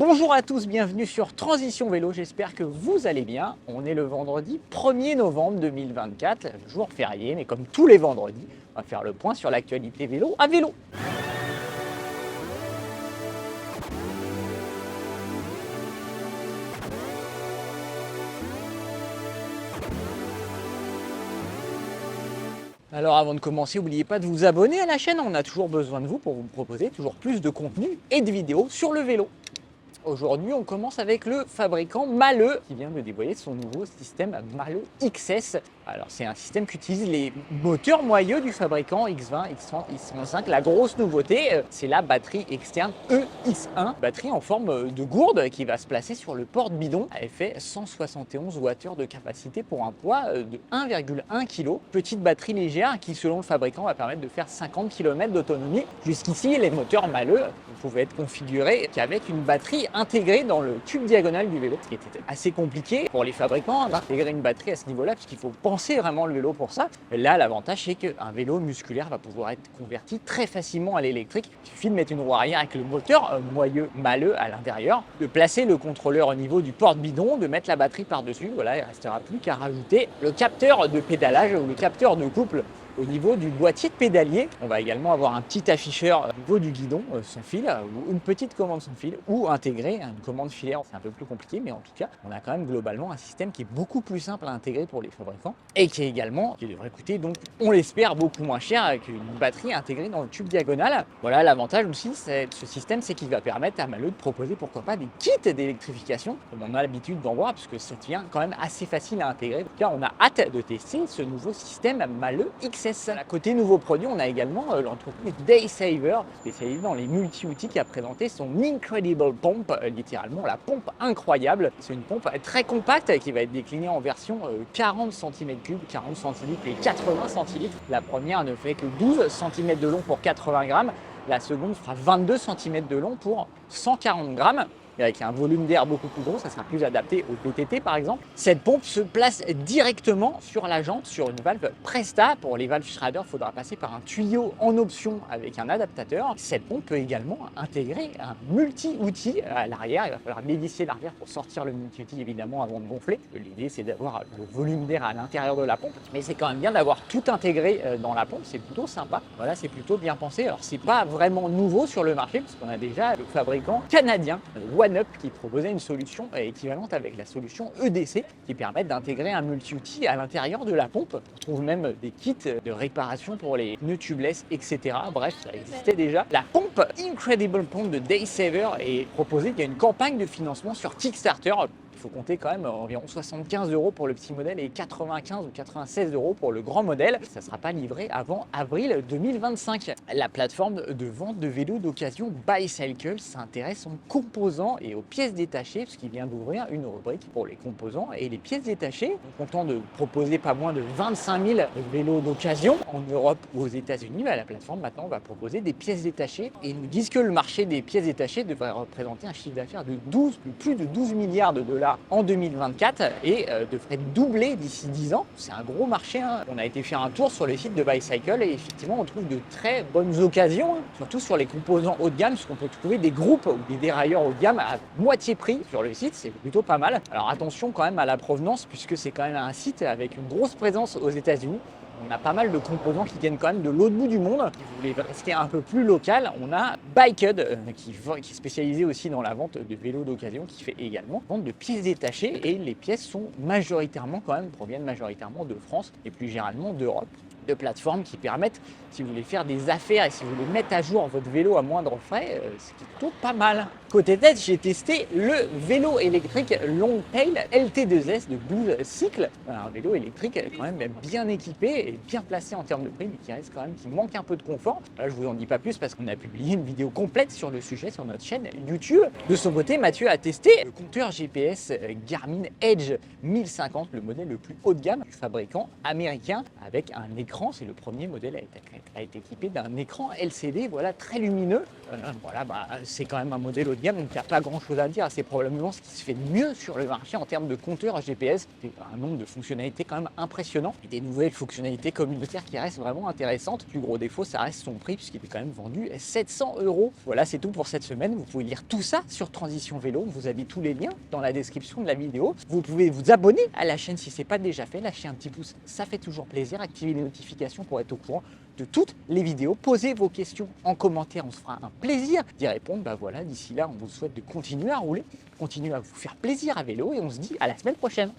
Bonjour à tous, bienvenue sur Transition Vélo, j'espère que vous allez bien. On est le vendredi 1er novembre 2024, jour férié, mais comme tous les vendredis, on va faire le point sur l'actualité vélo à vélo. Alors avant de commencer, n'oubliez pas de vous abonner à la chaîne, on a toujours besoin de vous pour vous proposer toujours plus de contenu et de vidéos sur le vélo. Aujourd'hui, on commence avec le fabricant Mahle qui vient de dévoiler son nouveau système Mahle XS. Alors, c'est un système qui utilise les moteurs moyeux du fabricant X20, X30, X35. La grosse nouveauté, c'est la batterie externe EX1, batterie en forme de gourde qui va se placer sur le porte-bidon. Elle fait 171 Wh de capacité pour un poids de 1,1 kg. Petite batterie légère qui, selon le fabricant, va permettre de faire 50 km d'autonomie. Jusqu'ici, les moteurs Mahle pouvaient être configurés qu'avec une batterie intégrée dans le tube diagonal du vélo, ce qui était assez compliqué pour les fabricants d'intégrer une batterie à ce niveau-là, puisqu'il faut penser vraiment le vélo pour ça. Là, l'avantage, c'est qu'un vélo musculaire va pouvoir être converti très facilement à l'électrique. Il suffit de mettre une roue arrière avec le moteur moyeu Mahle à l'intérieur, de placer le contrôleur au niveau du porte-bidon, de mettre la batterie par-dessus. Voilà, il ne restera plus qu'à rajouter le capteur de pédalage ou le capteur de couple au niveau du boîtier de pédalier. On va également avoir un petit afficheur au niveau du guidon sans fil, ou une petite commande sans fil, ou intégrer une commande filaire. C'est un peu plus compliqué, mais en tout cas, on a quand même globalement un système qui est beaucoup plus simple à intégrer pour les fabricants et qui devrait coûter donc, on l'espère, beaucoup moins cher qu'une batterie intégrée dans le tube diagonal. Voilà, l'avantage aussi de ce système, c'est qu'il va permettre à Mahle de proposer pourquoi pas des kits d'électrification, comme on a l'habitude d'en voir, puisque ça devient quand même assez facile à intégrer. En tout cas, on a hâte de tester ce nouveau système Mahle XS. À côté nouveau produit, on a également l'entreprise Daysaver, spécialisée dans les multi-outils, qui a présenté son Incredible Pump, littéralement la pompe incroyable. C'est une pompe très compacte qui va être déclinée en version 40 cm3, 40 centilitres et 80 centilitres. La première ne fait que 12 cm de long pour 80 grammes. La seconde fera 22 cm de long pour 140 grammes. Et avec un volume d'air beaucoup plus gros, ça sera plus adapté au VTT par exemple. Cette pompe se place directement sur la jante, sur une valve Presta. Pour les valves Schrader, il faudra passer par un tuyau en option avec un adaptateur. Cette pompe peut également intégrer un multi-outil à l'arrière. Il va falloir dévisser l'arrière pour sortir le multi-outil évidemment avant de gonfler. L'idée, c'est d'avoir le volume d'air à l'intérieur de la pompe, mais c'est quand même bien d'avoir tout intégré dans la pompe. C'est plutôt sympa. Voilà, c'est plutôt bien pensé. Alors c'est pas vraiment nouveau sur le marché parce qu'on a déjà le fabricant canadien OneUp qui proposait une solution équivalente avec la solution EDC qui permet d'intégrer un multi-outil à l'intérieur de la pompe. On trouve même des kits de réparation pour les pneus tubeless, etc. Bref, ça existait déjà. La pompe Incredible Pump de Daysaver est proposée via une campagne de financement sur Kickstarter. Il faut compter quand même environ 75 € pour le petit modèle et 95 ou 96 € pour le grand modèle. Ça ne sera pas livré avant avril 2025. La plateforme de vente de vélos d'occasion Bicycle s'intéresse aux composants et aux pièces détachées, puisqu'il vient d'ouvrir une rubrique pour les composants et les pièces détachées. Content de proposer pas moins de 25 000 vélos d'occasion en Europe ou aux États-Unis. La plateforme maintenant va proposer des pièces détachées et ils nous disent que le marché des pièces détachées devrait représenter un chiffre d'affaires de plus de 12 milliards de dollars en 2024 et devrait doubler d'ici 10 ans. C'est un gros marché. On a été faire un tour sur le site de Bicycle et effectivement on trouve de très bonnes occasions, surtout sur les composants haut de gamme, puisqu'on peut trouver des groupes ou des dérailleurs haut de gamme à moitié prix sur le site. C'est plutôt pas mal. Alors attention quand même à la provenance, puisque c'est quand même un site avec une grosse présence aux États-Unis. On a pas mal de composants qui viennent quand même de l'autre bout du monde. Si vous voulez rester un peu plus local, on a Biked qui est spécialisé aussi dans la vente de vélos d'occasion, qui fait également vente de pièces détachées et les pièces proviennent majoritairement de France et plus généralement d'Europe. De plateformes qui permettent, si vous voulez faire des affaires et si vous voulez mettre à jour votre vélo à moindre frais, c'est plutôt pas mal. Côté test, j'ai testé le vélo électrique Longtail LT2S de Booz Cycle. Un vélo électrique quand même bien équipé et bien placé en termes de prix, mais qui manque un peu de confort. Là, je vous en dis pas plus parce qu'on a publié une vidéo complète sur le sujet sur notre chaîne YouTube. De son côté, Mathieu a testé le compteur GPS Garmin Edge 1050, le modèle le plus haut de gamme du fabricant américain, avec un écran l'écran, c'est le premier modèle a été équipé d'un écran LCD, voilà, très lumineux. Voilà, c'est quand même un modèle haut de gamme, donc il n'y a pas grand chose à dire. C'est probablement ce qui se fait de mieux sur le marché en termes de compteur GPS. C'est un nombre de fonctionnalités quand même impressionnant et des nouvelles fonctionnalités communautaires qui restent vraiment intéressantes. Le plus gros défaut, ça reste son prix puisqu'il est quand même vendu 700 €. Voilà, c'est tout pour cette semaine. Vous pouvez lire tout ça sur Transition Vélo. On vous a mis tous les liens dans la description de la vidéo. Vous pouvez vous abonner à la chaîne si ce n'est pas déjà fait. Lâchez un petit pouce, ça fait toujours plaisir. Activez les notifications pour être au courant de toutes les vidéos. Posez vos questions en commentaire, on se fera un plaisir d'y répondre. Voilà, d'ici là, on vous souhaite de continuer à rouler, continuer à vous faire plaisir à vélo et on se dit à la semaine prochaine.